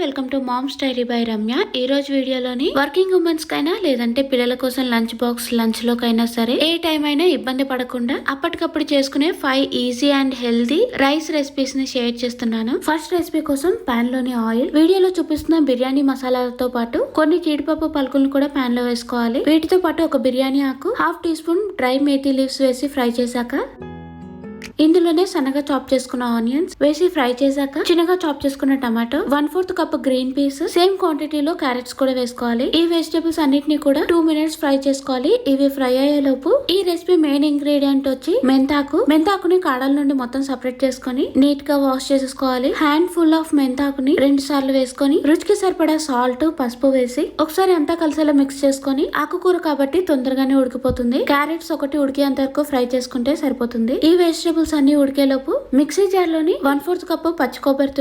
Welcome to Mom's Diary by Ramya. ఈ రోజు వీడియోలోని వర్కింగ్ ఉమెన్స్ కైనా లేదంటే పిల్లల కోసం లంచ్ బాక్స్ లంచ్ లోకైనా సరే ఏ టైం అయినా ఇబ్బంది పడకుండా అప్పటికప్పుడు చేసుకునే 5 easy and healthy rice recipes ని షేర్ చేస్తున్నాను. ఫస్ట్ రెసిపీ కోసం పాన్ లోని ఆయిల్, వీడియోలో చూపిస్తున్న బిర్యానీ మసాలాలతో పాటు కొన్ని జీడిపప్పు పలుకులను కూడా పాన్ లో వేసుకోవాలి. వీటితో పాటు ఒక బిర్యానీ ఆకు, half teaspoon dry methi leaves వేసి ఫ్రై చేశాక ఇందులోనే సన్నగా చాప్ చేసుకున్న ఆనియన్స్ వేసి ఫ్రై చేశాక చిన్నగా చాప్ చేసుకున్న tomato, 1/4 cup green peas, same క్వాంటిటీలో క్యారెట్స్ కూడా వేసుకోవాలి. ఈ వెజిటేబుల్స్ అన్నిటిని కూడా 2 మినిట్స్ ఫ్రై చేసుకోవాలి. ఇవి ఫ్రై అయ్యే లోపు ఈ రెసిపీ మెయిన్ ఇంగ్రీడియంట్ వచ్చి మెంతాకు. మెంతాకుని కాడల నుండి మొత్తం సెపరేట్ చేసుకుని నీట్ గా వాష్ చేసేసుకోవాలి. హ్యాండ్ ఫుల్ ఆఫ్ మెంతాకుని 2 సార్లు వేసుకొని రుచికి సరిపడా సాల్ట్, పసుపు వేసి ఒకసారి అంతా కలిసేలా మిక్స్ చేసుకొని, ఆకుకూర కాబట్టి తొందరగానే ఉడికిపోతుంది. క్యారెట్స్ ఒకటి ఉడికేంత వరకు ఫ్రై చేసుకుంటే సరిపోతుంది. ఈ వెజిటేబుల్స్ అన్ని ఉడికేలోపు మిక్సీ జార్ లోని 1/4 కప్ పచ్చి కొబ్బరి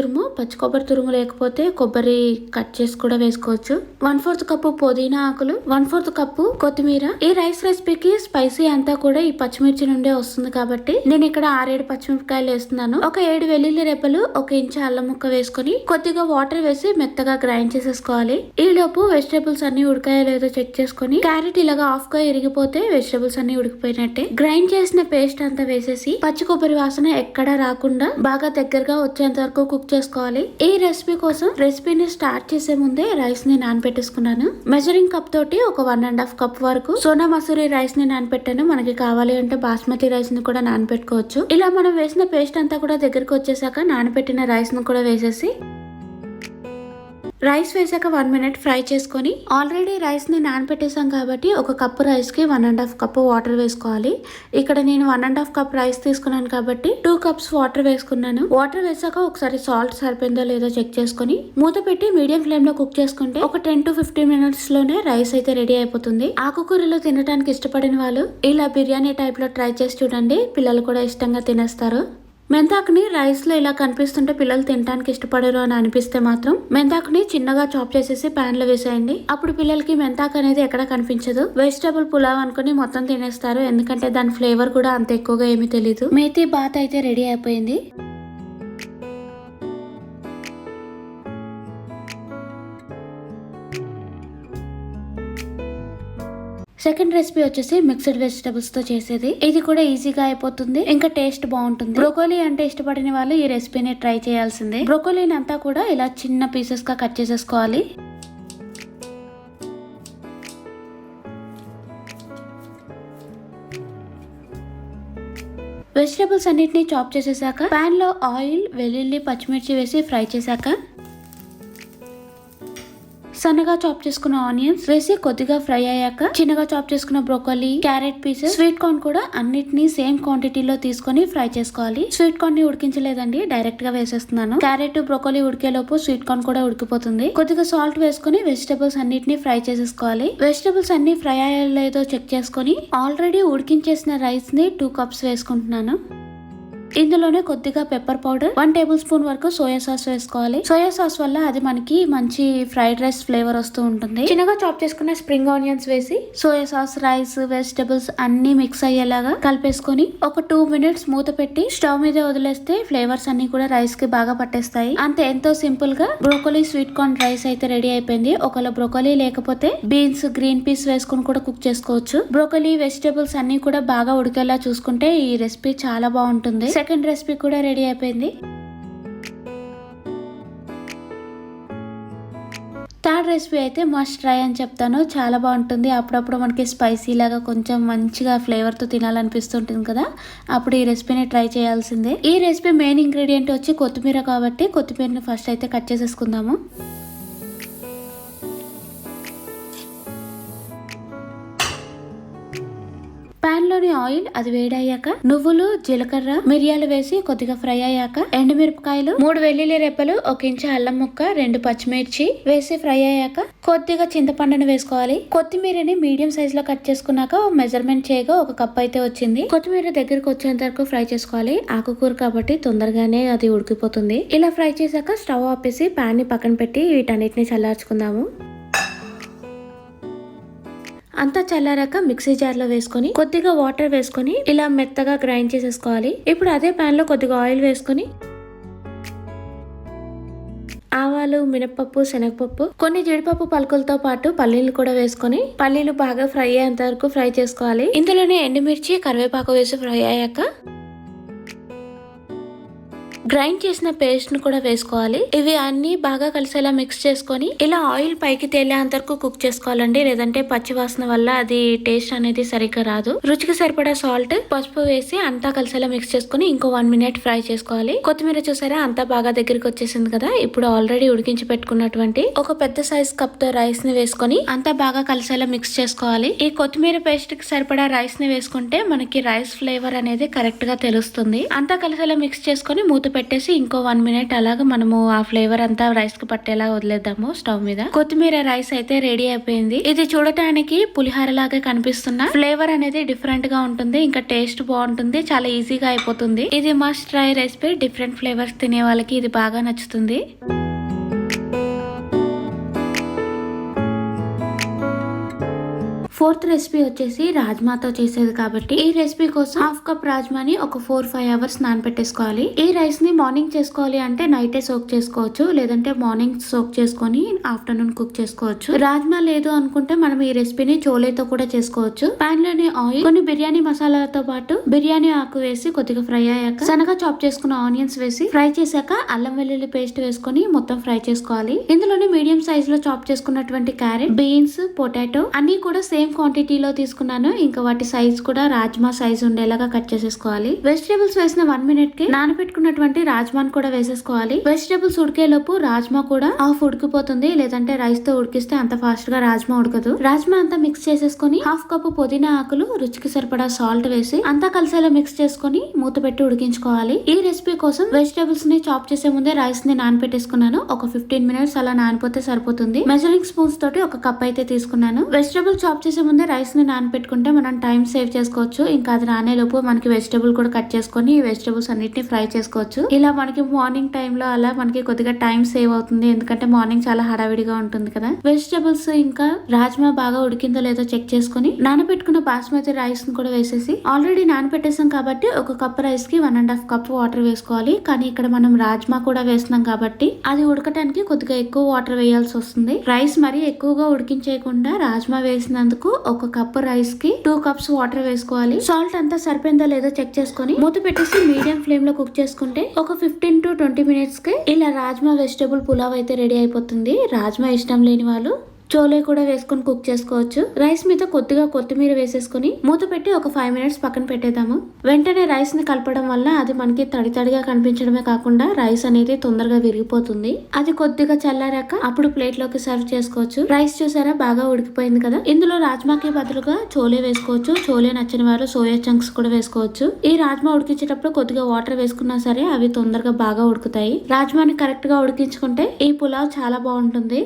తురుము లేకపోతే కొబ్బరి కట్ చేసి కూడా వేసుకోవచ్చు. 1/4 కప్ పుదీనా ఆకులు, 1/4 కప్ కొత్తిమీర. ఈ రైస్ రెసిపీకి స్పైసీ అంతా కూడా ఈ పచ్చిమిర్చి నుండే వస్తుంది కాబట్టి నేను ఇక్కడ 6-7 పచ్చిమిరపకాయలు వేస్తున్నాను. ఒక 7 వెల్లుల్లి రెబ్బలు, 1 ఇంచు అల్లం ముక్క వేసుకుని కొద్దిగా వాటర్ వేసి మెత్తగా గ్రైండ్ చేసేసుకోవాలి. ఈ లోపు వెజిటేబుల్స్ అన్ని ఉడికాయో లేదో చెక్ చేసుకుని క్యారెట్ ఇలాగా హాఫ్ గా ఇరిగిపోతే వెజిటేబుల్స్ అన్ని ఉడికిపోయినట్టే. గ్రైండ్ చేసిన పేస్ట్ అంతా వేసేసి పచ్చి కొబ్బరి వాసన ఎక్కడా రాకుండా బాగా దగ్గరగా వచ్చేంత వరకు కుక్ చేసుకోవాలి. ఈ రెసిపీ కోసం రెసిపీని స్టార్ట్ చేసే ముందే రైస్ ని నానబెట్టేసుకున్నాను. మెజరింగ్ కప్ తోటి ఒక 1.5 కప్ వరకు సోనా మసూరి రైస్ ని నానబెట్టాను. మనకి కావాలి అంటే బాస్మతి రైస్ ని కూడా నానబెట్టుకోవచ్చు. ఇలా మనం వేసిన పేస్ట్ అంతా కూడా దగ్గరకు వచ్చేసాక నానబెట్టిన రైస్ ని కూడా వేసేసి రైస్ వేసాక 1 మినిట్ ఫ్రై చేసుకొని, ఆల్రెడీ రైస్ ని నానబెట్టేసాం కాబట్టి ఒక కప్పు రైస్ కి 1.5 కప్ వాటర్ వేసుకోవాలి. ఇక్కడ నేను 1.5 కప్ రైస్ తీసుకున్నాను కాబట్టి 2 కప్స్ వాటర్ వేసుకున్నాను. వాటర్ వేసాక ఒకసారి సాల్ట్ సరిపోయిందో లేదో చెక్ చేసుకుని మూత పెట్టి మీడియం ఫ్లేమ్ లో కుక్ చేసుకుంటే ఒక 10 to 15 మినిట్స్ లోనే రైస్ అయితే రెడీ అయిపోతుంది. ఆకుకూరలు తినడానికి ఇష్టపడిన వాళ్ళు ఇలా బిర్యానీ టైప్ లో ట్రై చేసి చూడండి. పిల్లలు కూడా ఇష్టంగా తినేస్తారు. మెంతాకుని రైస్ లో ఇలా కనిపిస్తుంటే పిల్లలు తినడానికి ఇష్టపడరు అని అనిపిస్తే మాత్రం మెంతాకుని చిన్నగా చాప్ చేసేసి పాన్ లో వేసేయండి. అప్పుడు పిల్లలకి మెంతాకు అనేది ఎక్కడ కనిపించదు. వెజిటేబుల్ పులావ్ అనుకుని మొత్తం తినేస్తారు. ఎందుకంటే దాని ఫ్లేవర్ కూడా అంత ఎక్కువగా ఏమీ తెలీదు. మేథీ బాత్ అయితే రెడీ అయిపోయింది. సెకండ్ రెసిపీ వచ్చేసి మిక్స్డ్ వెజిటబుల్స్ తో చేసేది. ఇది కూడా ఈజీగా అయిపోతుంది, ఇంకా టేస్ట్ బాగుంటుంది. బ్రోకోలీ అంటే ఇష్టపడిన వాళ్ళు ఈ రెసిపీని ట్రై చేయాల్సిందే. బ్రోకోలీని అంతా కూడా ఇలా చిన్న పీసెస్ గా కట్ చేసేసుకోవాలి. వెజిటబుల్స్ అన్నిటిని చాప్ చేసేసాక పాన్ లో ఆయిల్, వెల్లుల్లి, పచ్చిమిర్చి వేసి ఫ్రై చేశాక సన్నగా చాప్ చేసుకున్న ఆనియన్స్ వేసి కొద్దిగా ఫ్రై అయ్యాక చిన్నగా చాప్ చేసుకున్న broccoli, carrot pieces, sweet corn కూడా అన్నిటినీ సేమ్ క్వాంటిటీలో తీసుకొని ఫ్రై చేసుకోవాలి. స్వీట్ కార్న్ ని ఉడికించలేదండి, డైరెక్ట్ గా వేసేస్తున్నాను. క్యారెట్, బ్రోకోలీ ఉడికేలోపు స్వీట్ కార్న్ కూడా ఉడికిపోతుంది. కొద్దిగా సాల్ట్ వేసుకుని వెజిటబుల్స్ అన్నిటిని ఫ్రై చేసేసుకోవాలి. వెజిటబుల్స్ అన్ని ఫ్రై అయ్యో లేదో చెక్ చేసుకుని ఆల్రెడీ ఉడికించేసిన రైస్ ని 2 కప్స్ వేసుకుంటున్నాను. ఇందులోనే కొద్దిగా పెప్పర్ పౌడర్, 1 టేబుల్ స్పూన్ వరకు సోయా సాస్ వేసుకోవాలి. సోయా సాస్ వల్ల అది మనకి మంచి ఫ్రైడ్ రైస్ ఫ్లేవర్ వస్తూ ఉంటుంది. చిన్నగా చాప్ చేసుకున్న స్ప్రింగ్ ఆనియన్స్ వేసి సోయా సాస్, రైస్, వెజిటబుల్స్ అన్ని మిక్స్ అయ్యేలాగా కలిపేసుకొని ఒక 2 మినిట్స్ మూత పెట్టి స్టవ్ మీద వదిలేస్తే ఫ్లేవర్స్ అన్ని కూడా రైస్ కి బాగా పట్టేస్తాయి. అంతే, ఎంతో సింపుల్ గా బ్రోకోలీ స్వీట్ కార్న్ రైస్ అయితే రెడీ అయిపోయింది. ఒకవేళ బ్రోకోలీ లేకపోతే బీన్స్, గ్రీన్ పీస్ వేసుకుని కూడా కుక్ చేసుకోవచ్చు. బ్రోకోలీ, వెజిటబుల్స్ అన్ని కూడా బాగా ఉడికేలా చూసుకుంటే ఈ రెసిపీ చాలా బాగుంటుంది. సెకండ్ రెసిపీ కూడా రెడీ అయిపోయింది. థర్డ్ రెసిపీ అయితే మస్ట్ ట్రై అని చెప్తాను. చాలా బాగుంటుంది. అప్పుడప్పుడు మనకి స్పైసీ లాగా కొంచెం మంచిగా ఫ్లేవర్ తో తినాలనిపిస్తుంటుంది కదా, అప్పుడు ఈ రెసిపీని ట్రై చేయాల్సిందే. ఈ రెసిపీ మెయిన్ ఇంగ్రీడియంట్ వచ్చి కొత్తిమీర కాబట్టి కొత్తిమీరని ఫస్ట్ అయితే కట్ చేసేసుకుందాము. పాన్ లోని ఆయిల్ అది వేడయ్యాక నువ్వులు, జీలకర్ర, మిరియాలు వేసి కొద్దిగా ఫ్రై అయ్యాక ఎండుమిరపకాయలు, 3 వెల్లుల్లి రెబ్బలు, 1 ఇంచు అల్లం ముక్క, 2 పచ్చిమిర్చి వేసి ఫ్రై అయ్యాక కొద్దిగా చింతపండును వేసుకోవాలి. కొత్తిమీరని మీడియం సైజ్ లో కట్ చేసుకున్నాక మెజర్మెంట్ చేయగా 1 కప్ అయితే వచ్చింది. కొత్తిమీర దగ్గరకు వచ్చేంత వరకు ఫ్రై చేసుకోవాలి. ఆకుకూర కాబట్టి తొందరగానే అది ఉడికిపోతుంది. ఇలా ఫ్రై చేశాక స్టవ్ ఆపేసి పాన్ ని పక్కన పెట్టి వీటన్నిటిని చల్లార్చుకుందాము. అంతా చల్లారాక మిక్సీ జార్ లో వేసుకొని కొద్దిగా వాటర్ వేసుకొని ఇలా మెత్తగా గ్రైండ్ చేసేసుకోవాలి. ఇప్పుడు అదే పాన్ లో కొద్దిగా ఆయిల్ వేసుకొని ఆవాలు, ఆవాలు, మినపప్పు, శనగపప్పు, కొన్ని జీడిపప్పు పలుకులతో పాటు పల్లీలు కూడా వేసుకొని పల్లీలు బాగా ఫ్రై అయ్యేంత వరకు ఫ్రై చేసుకోవాలి. ఇందులోనే ఎండుమిర్చి, కరివేపాకు వేసి ఫ్రై అయ్యాక గ్రైండ్ చేసిన పేస్ట్ ను కూడా వేసుకోవాలి. ఇవి అన్ని బాగా కలిసేలా మిక్స్ చేసుకొని ఇలా ఆయిల్ పైకి తేలేంత వరకు కుక్ చేసుకోవాలండి. లేదంటే పచ్చి వాసన వల్ల అది టేస్ట్ అనేది సరిగ్గా రాదు. రుచికి సరిపడా సాల్ట్, పసుపు వేసి అంతా కలిసేలా మిక్స్ చేసుకుని ఇంకో 1 minute ఫ్రై చేసుకోవాలి. కొత్తిమీర చూసారా అంతా బాగా దగ్గరికి వచ్చేసింది కదా. ఇప్పుడు ఆల్రెడీ ఉడికించి పెట్టుకున్నటువంటి ఒక పెద్ద సైజ్ కప్ తో రైస్ ని వేసుకొని అంతా బాగా కలిసేలా మిక్స్ చేసుకోవాలి. ఈ కొత్తిమీర పేస్ట్ కి సరిపడా రైస్ ని వేసుకుంటే మనకి రైస్ ఫ్లేవర్ అనేది కరెక్ట్ గా తెలుస్తుంది. అంతా కలిసేలా మిక్స్ చేసుకొని మూత పెట్టేసి ఇంకో 1 minute అలాగా మనము ఆ ఫ్లేవర్ అంతా రైస్ కి పట్టేలా వదిలేద్దాము స్టవ్ మీద. కొత్తిమీర రైస్ అయితే రెడీ అయిపోయింది. ఇది చూడటానికి పులిహోర లాగా కనిపిస్తున్న ఫ్లేవర్ అనేది డిఫరెంట్ గా ఉంటుంది. ఇంకా టేస్ట్ బాగుంటుంది. చాలా ఈజీగా అయిపోతుంది. ఇది must try recipe. Different flavours తినే వాళ్ళకి ఇది బాగా నచ్చుతుంది. ఫోర్త్ రెసిపీ వచ్చేసి రాజ్మాతో చేసేది కాబట్టి ఈ రెసిపీ కోసం 1/2 కప్ రాజ్మాని ఒక 4-5 hours నానబెట్టేసుకోవాలి. ఈ రైస్ ని మార్నింగ్ చేసుకోవాలి అంటే నైటే సోక్ చేసుకోవచ్చు. లేదంటే మార్నింగ్ సోక్ చేసుకొని ఆఫ్టర్నూన్ కుక్ చేసుకోవచ్చు. రాజ్మా లేదు అనుకుంటే మనం ఈ రెసిపీని చోలేతో కూడా చేసుకోవచ్చు. పాన్ లోని ఆయిల్, కొన్ని బిర్యానీ మసాలాలతో పాటు బిర్యానీ ఆకు వేసి కొద్దిగా ఫ్రై అయ్యాక సన్నగా చాప్ చేసుకున్న ఆనియన్స్ వేసి ఫ్రై చేశాక అల్లం వెల్లుల్లి పేస్ట్ వేసుకొని మొత్తం ఫ్రై చేసుకోవాలి. ఇందులోనే మీడియం సైజ్ లో చాప్ చేసుకున్నటువంటి క్యారెట్, బీన్స్, పొటాటో అన్ని కూడా సేమ్ క్వాంటిటీలో తీసుకున్నాను. ఇంకా వాటి సైజ్ కూడా రాజ్మా సైజ్ ఉండేలాగా కట్ చేసేసుకోవాలి. వెజిటేబుల్స్ వేసిన 1 minute కి నానబెట్టుకున్నటువంటి రాజ్మాను కూడా వేసేసుకోవాలి. వెజిటేబుల్స్ ఉడికేలోపు రాజ్మా కూడా హాఫ్ ఉడికిపోతుంది. లేదంటే రైస్ తో ఉడికిస్తే అంత ఫాస్ట్ గా రాజ్మా ఉడకదు. రాజ్మా అంతా మిక్స్ చేసేసుకొని 1/2 కప్ పుదీనా ఆకులు, రుచికి సరిపడా సాల్ట్ వేసి అంతా కలిసేలా మిక్స్ చేసుకొని మూత పెట్టి ఉడికించుకోవాలి. ఈ రెసిపీ కోసం వెజిటేబుల్స్ ని చాప్ చేసే ముందే రైస్ ని నానబెట్టేసుకున్నాను. ఒక 15 minutes అలా నానిపోతే సరిపోతుంది. మెజరింగ్ స్పూన్స్ తోటి ఒక కప్ అయితే తీసుకున్నాను. వెజిటేబుల్ చాప్ చేసే ముందే రైస్ ని నానబెట్టుకుంటే మనం టైం సేవ్ చేసుకోవచ్చు. ఇంకా అది నానేలోపు మనకి వెజిటేబుల్ కూడా కట్ చేసుకొని ఈ వెజిటేబుల్స్ అన్నిటిని ఫ్రై చేసుకోవచ్చు. ఇలా మనకి మార్నింగ్ టైమ్ లో అలా మనకి కొద్దిగా టైం సేవ్ అవుతుంది. ఎందుకంటే మార్నింగ్ చాలా హడావిడిగా ఉంటుంది కదా. వెజిటేబుల్స్ ఇంకా రాజ్మా బాగా ఉడికిందో లేదో చెక్ చేసుకుని నానబెట్టుకున్న బాస్మతి రైస్ ని కూడా వేసేసి ఆల్రెడీ నానబెట్టేసాం కాబట్టి ఒక కప్ రైస్ కి 1.5 cup వాటర్ వేసుకోవాలి. కానీ ఇక్కడ మనం రాజ్మా కూడా వేస్తున్నాం కాబట్టి అది ఉడకటానికి కొద్దిగా ఎక్కువ వాటర్ వేయాల్సి వస్తుంది. రైస్ మరీ ఎక్కువగా ఉడికించేయకుండా రాజ్మా వేసినందుకు ఒక కప్ రైస్ కి 2 cups వాటర్ వేసుకోవాలి. సాల్ట్ అంతా సరిపోయిందో లేదో చెక్ చేసుకుని మూత పెట్టేసి మీడియం ఫ్లేమ్ లో కుక్ చేసుకుంటే ఒక 15 to 20 minutes కి ఇలా రాజ్మా వెజిటేబుల్ పులావ్ అయితే రెడీ అయిపోతుంది. రాజ్మా ఇష్టం లేని వాళ్ళు చోలే కూడా వేసుకొని కుక్ చేసుకోవచ్చు. రైస్ మీద కొద్దిగా కొత్తిమీర వేసేసుకుని మూత పెట్టి ఒక 5 minutes పక్కన పెట్టేద్దాము. వెంటనే రైస్ ని కలపడం వల్ల అది మనకి తడి తడిగా కనిపించడమే కాకుండా రైస్ అనేది తొందరగా విరిగిపోతుంది. అది కొద్దిగా చల్లారాక అప్పుడు ప్లేట్ లోకి సర్వ్ చేసుకోవచ్చు. రైస్ చూసారా బాగా ఉడికిపోయింది కదా. ఇందులో రాజ్మాకి బదులుగా చోలే వేసుకోవచ్చు. చోలే నచ్చని వారు సోయా చంక్స్ కూడా వేసుకోవచ్చు. ఈ రాజ్మా ఉడికించేటప్పుడు కొద్దిగా వాటర్ వేసుకున్నా సరే అవి తొందరగా బాగా ఉడుకుతాయి. రాజ్మాని కరెక్ట్ గా ఉడికించుకుంటే ఈ పులావ్ చాలా బాగుంటుంది.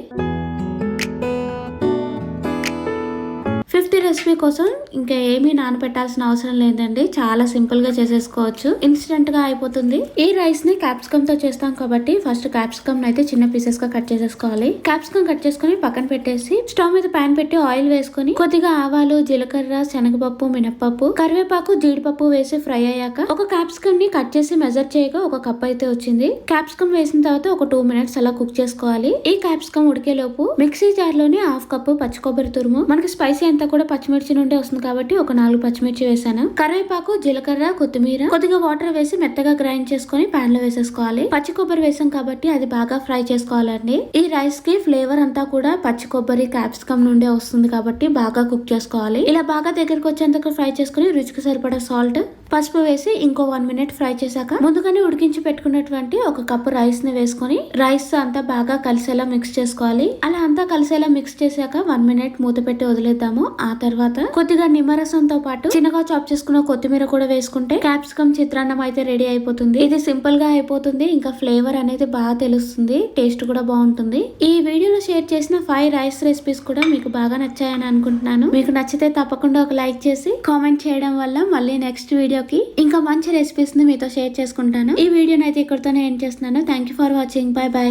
5th రెసిపీ కోసం ఇంకా ఏమీ నానబెట్టాల్సిన అవసరం లేదండి. చాలా సింపుల్ గా చేసేసుకోవచ్చు. ఇన్స్టెంట్ గా అయిపోతుంది. ఈ రైస్ ని క్యాప్సికమ్ తో చేస్తాం కాబట్టి ఫస్ట్ క్యాప్సికమ్ అయితే చిన్న పీసెస్ గా కట్ చేసేసుకోవాలి. క్యాప్సికమ్ కట్ చేసుకుని పక్కన పెట్టేసి స్టవ్ మీద పాన్ పెట్టి ఆయిల్ వేసుకొని కొద్దిగా ఆవాలు, జీలకర్ర, శనగపప్పు, మినపప్పు, కరివేపాకు, జీడిపప్పు వేసి ఫ్రై అయ్యాక ఒక క్యాప్సికమ్ ని కట్ చేసి మెజర్ చేయగా ఒక కప్ అయితే వచ్చింది. క్యాప్సికమ్ వేసిన తర్వాత ఒక 2 minutes అలా కుక్ చేసుకోవాలి. ఈ క్యాప్సికమ్ ఉడికేలోపు మిక్సీ జార్ లోని 1/2 cup పచ్చి కొబ్బరి తురుము, మనకి స్పైసీ అంతా కూడా పచ్చిమిర్చి నుండి వస్తుంది కాబట్టి ఒక 4 పచ్చిమిర్చి వేసాను. కరివేపాకు, జీలకర్ర, కొత్తిమీర, కొద్దిగా వాటర్ వేసి మెత్తగా గ్రైండ్ చేసుకుని పాన్ లో వేసేసుకోవాలి. పచ్చి కొబ్బరి వేసాం కాబట్టి అది బాగా ఫ్రై చేసుకోవాలండి. ఈ రైస్ కి ఫ్లేవర్ అంతా కూడా పచ్చి కొబ్బరి, క్యాప్సికమ్ నుండే వస్తుంది కాబట్టి బాగా కుక్ చేసుకోవాలి. ఇలా బాగా దగ్గరకు వచ్చేందుకు ఫ్రై చేసుకుని రుచికి సరిపడా సాల్ట్, పసుపు వేసి ఇంకో 1 minute ఫ్రై చేశాక ముందుగానే ఉడికించి పెట్టుకున్నటువంటి ఒక కప్పు రైస్ ని వేసుకొని రైస్ అంతా బాగా కలిసేలా మిక్స్ చేసుకోవాలి. అలా అంతా కలిసేలా మిక్స్ చేశాక 1 minute మూత పెట్టి వదిలేద్దాము. ఆ తర్వాత కొద్దిగా నిమ్మరసంతో పాటు చిన్నగా చాప్ చేసుకున్న కొత్తిమీర కూడా వేసుకుంటే క్యాప్సికమ్ చిత్రాన్నం అయితే రెడీ అయిపోతుంది. ఇది సింపుల్ గా అయిపోతుంది. ఇంకా ఫ్లేవర్ అనేది బాగా తెలుస్తుంది. టేస్ట్ కూడా బాగుంటుంది. ఈ వీడియోలో షేర్ చేసిన 5 రైస్ రెసిపీస్ కూడా మీకు బాగా నచ్చాయని అనుకుంటున్నాను. మీకు నచ్చితే తప్పకుండా ఒక లైక్ చేసి కామెంట్ చేయడం వల్ల మళ్ళీ నెక్స్ట్ వీడియోకి ఇంకా మంచి రెసిపీస్ ని మీతో షేర్ చేసుకుంటాను. ఈ వీడియోని అయితే ఇక్కడితోనే ఎండ్ చేస్తున్నాను. Thank you for watching. By by.